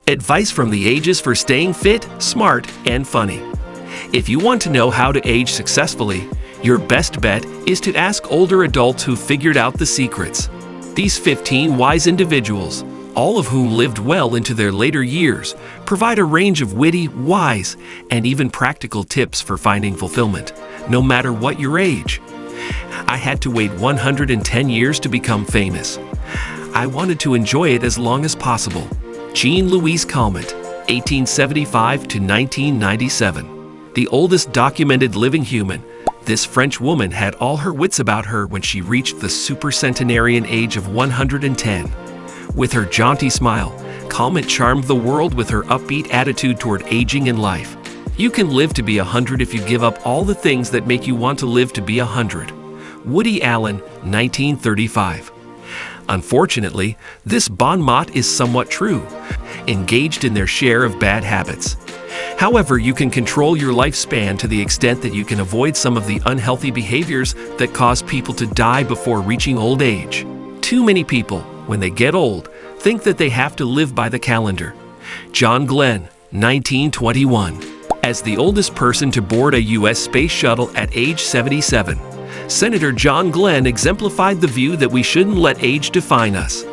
Advice from the ages for staying fit, smart, and funny. If you want to know how to age successfully, your best bet is to ask older adults who figured out the secrets. These 15 wise individuals, all of whom lived well into their later years, provide a range of witty, wise, and even practical tips for finding fulfillment, no matter what your age. I had to wait 110 years to become famous. I wanted to enjoy it as long as possible. Jean-Louise Calment, 1875 to 1997. The oldest documented living human, this French woman had all her wits about her when she reached the supercentenarian age of 110. With her jaunty smile, Calment charmed the world with her upbeat attitude toward aging and life. You can live to be 100 if you give up all the things that make you want to live to be 100. Woody Allen, 1935. Unfortunately, this bon mot is somewhat true, engaged in their share of bad habits. However, you can control your lifespan to the extent that you can avoid some of the unhealthy behaviors that cause people to die before reaching old age. Too many people, when they get old, think that they have to live by the calendar. John Glenn, 1921. As the oldest person to board a U.S. space shuttle at age 77, Senator John Glenn exemplified the view that we shouldn't let age define us.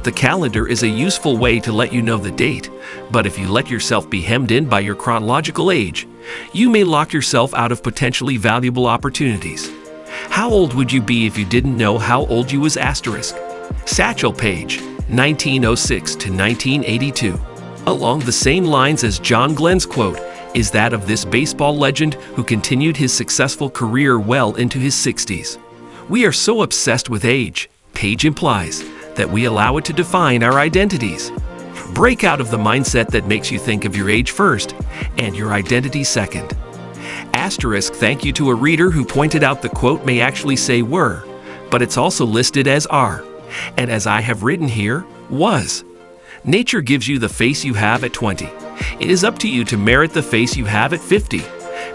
The calendar is a useful way to let you know the date, but if you let yourself be hemmed in by your chronological age, you may lock yourself out of potentially valuable opportunities. How old would you be if you didn't know how old you was? Satchel Page, 1906 to 1982. Along the same lines as John Glenn's quote is that of this baseball legend who continued his successful career well into his 60s. We are so obsessed with age, Page implies, that we allow it to define our identities. Break out of the mindset that makes you think of your age first and your identity second. Asterisk thank you to a reader who pointed out the quote may actually say were, but it's also listed as are, and as I have written here, was. Nature gives you the face you have at 20. It is up to you to merit the face you have at 50.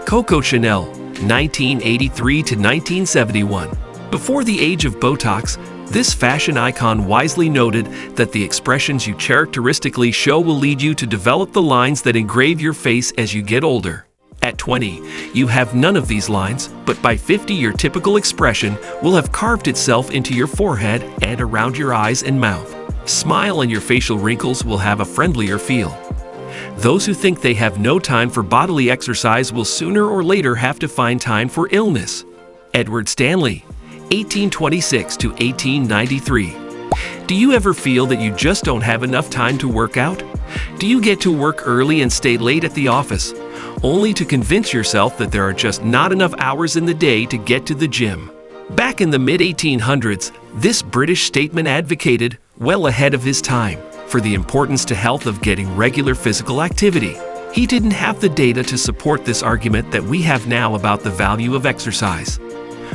Coco Chanel, 1983 to 1971. Before the age of Botox, this fashion icon wisely noted that the expressions you characteristically show will lead you to develop the lines that engrave your face as you get older. At 20, you have none of these lines, but by 50 your typical expression will have carved itself into your forehead and around your eyes and mouth. Smile and your facial wrinkles will have a friendlier feel. Those who think they have no time for bodily exercise will sooner or later have to find time for illness. Edward Stanley, 1826 to 1893. Do you ever feel that you just don't have enough time to work out? Do you get to work early and stay late at the office, only to convince yourself that there are just not enough hours in the day to get to the gym? Back in the mid-1800s, this British statesman advocated, well ahead of his time, for the importance to health of getting regular physical activity. He didn't have the data to support this argument that we have now about the value of exercise.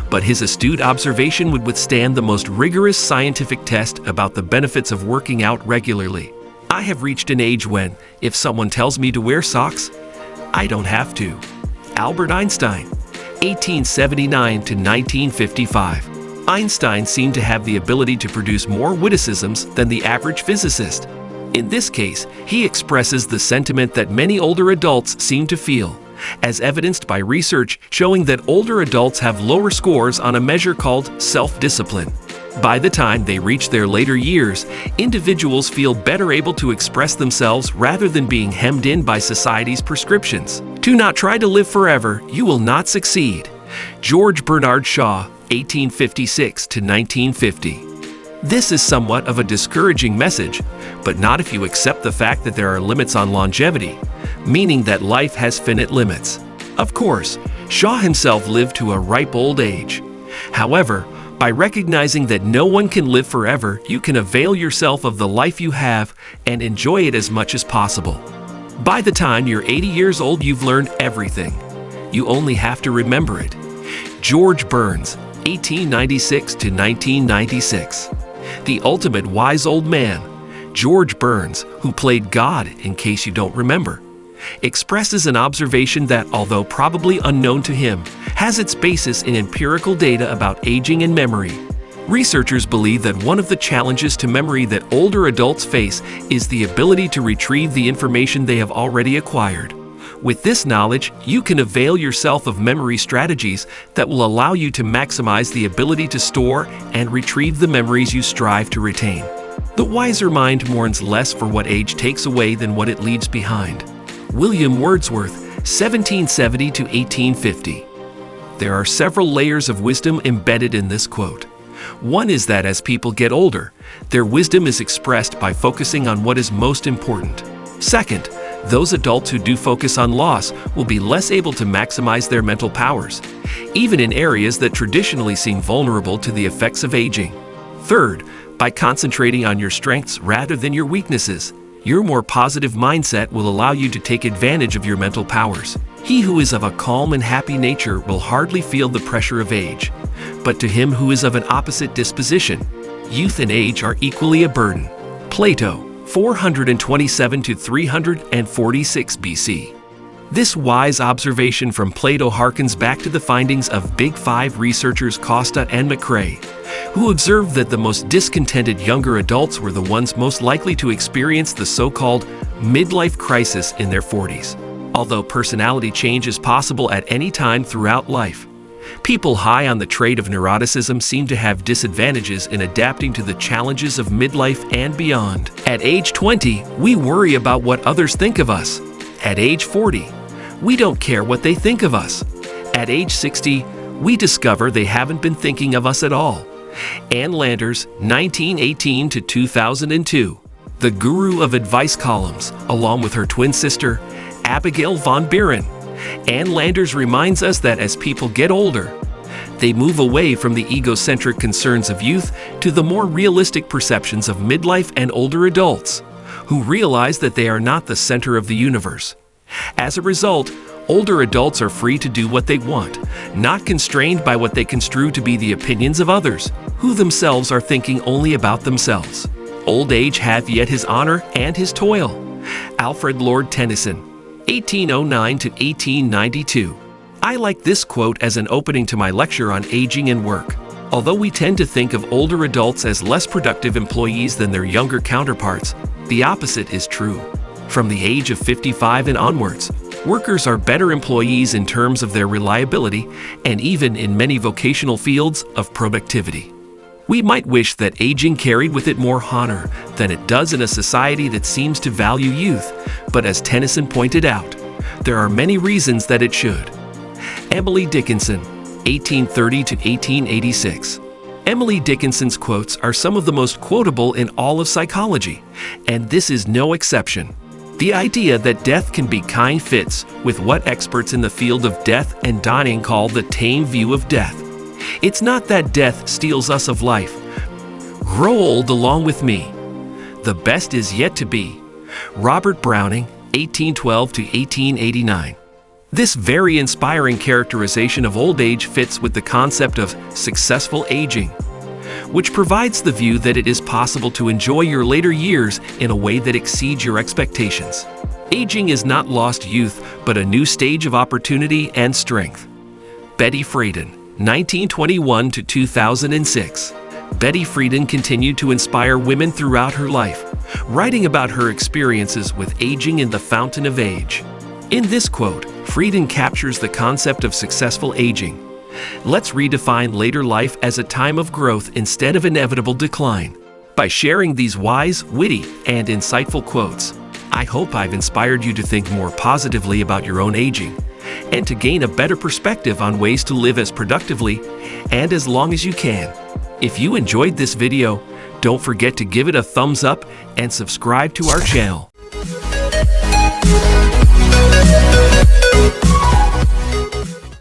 But his astute observation would withstand the most rigorous scientific test about the benefits of working out regularly. I have reached an age when, if someone tells me to wear socks, I don't have to. Albert Einstein, 1879 to 1955. Einstein seemed to have the ability to produce more witticisms than the average physicist. In this case, he expresses the sentiment that many older adults seem to feel, as evidenced by research showing that older adults have lower scores on a measure called self-discipline. By the time they reach their later years, individuals feel better able to express themselves rather than being hemmed in by society's prescriptions. Do not try to live forever, you will not succeed. George Bernard Shaw, 1856 to 1950. This is somewhat of a discouraging message, but not if you accept the fact that there are limits on longevity, meaning that life has finite limits. Of course, Shaw himself lived to a ripe old age. However, by recognizing that no one can live forever, you can avail yourself of the life you have and enjoy it as much as possible. By the time you're 80 years old, you've learned everything. You only have to remember it. George Burns, 1896 to 1996. The ultimate wise old man, George Burns, who played God, in case you don't remember. expresses an observation that, although probably unknown to him, has its basis in empirical data about aging and memory. Researchers believe that one of the challenges to memory that older adults face is the ability to retrieve the information they have already acquired. With this knowledge, you can avail yourself of memory strategies that will allow you to maximize the ability to store and retrieve the memories you strive to retain. The wiser mind mourns less for what age takes away than what it leaves behind. William Wordsworth, 1770 to 1850. There are several layers of wisdom embedded in this quote. One is that as people get older, their wisdom is expressed by focusing on what is most important. Second, those adults who do focus on loss will be less able to maximize their mental powers, even in areas that traditionally seem vulnerable to the effects of aging. Third, by concentrating on your strengths rather than your weaknesses, your more positive mindset will allow you to take advantage of your mental powers. He who is of a calm and happy nature will hardly feel the pressure of age. But to him who is of an opposite disposition, youth and age are equally a burden. Plato, 427 to 346 BC. This wise observation from Plato harkens back to the findings of Big Five researchers Costa and McCrae, who observed that the most discontented younger adults were the ones most likely to experience the so-called midlife crisis in their 40s. Although personality change is possible at any time throughout life, people high on the trait of neuroticism seem to have disadvantages in adapting to the challenges of midlife and beyond. At age 20, we worry about what others think of us. At age 40, we don't care what they think of us. At age 60, we discover they haven't been thinking of us at all. Ann Landers, 1918 to 2002, the guru of advice columns, along with her twin sister, Abigail von Buren. Ann Landers reminds us that as people get older, they move away from the egocentric concerns of youth to the more realistic perceptions of midlife and older adults, who realize that they are not the center of the universe. As a result, older adults are free to do what they want, not constrained by what they construe to be the opinions of others, who themselves are thinking only about themselves. Old age hath yet his honor and his toil. Alfred Lord Tennyson, 1809 to 1892. I like this quote as an opening to my lecture on aging and work. Although we tend to think of older adults as less productive employees than their younger counterparts, the opposite is true. From the age of 55 and onwards, workers are better employees in terms of their reliability and even in many vocational fields of productivity. We might wish that aging carried with it more honor than it does in a society that seems to value youth, but as Tennyson pointed out, there are many reasons that it should. Emily Dickinson, 1830 to 1886. Emily Dickinson's quotes are some of the most quotable in all of psychology, and this is no exception. The idea that death can be kind fits with what experts in the field of death and dying call the tame view of death. It's not that death steals us of life. Grow old along with me. The best is yet to be. Robert Browning, 1812 to 1889. This very inspiring characterization of old age fits with the concept of successful aging, which provides the view that it is possible to enjoy your later years in a way that exceeds your expectations. Aging is not lost youth, but a new stage of opportunity and strength. Betty Friedan, 1921 to 2006. Betty Friedan continued to inspire women throughout her life, writing about her experiences with aging in The Fountain of Age. In this quote, Friedan captures the concept of successful aging. Let's redefine later life as a time of growth instead of inevitable decline. By sharing these wise, witty, and insightful quotes, I hope I've inspired you to think more positively about your own aging and to gain a better perspective on ways to live as productively and as long as you can. If you enjoyed this video, don't forget to give it a thumbs up and subscribe to our channel.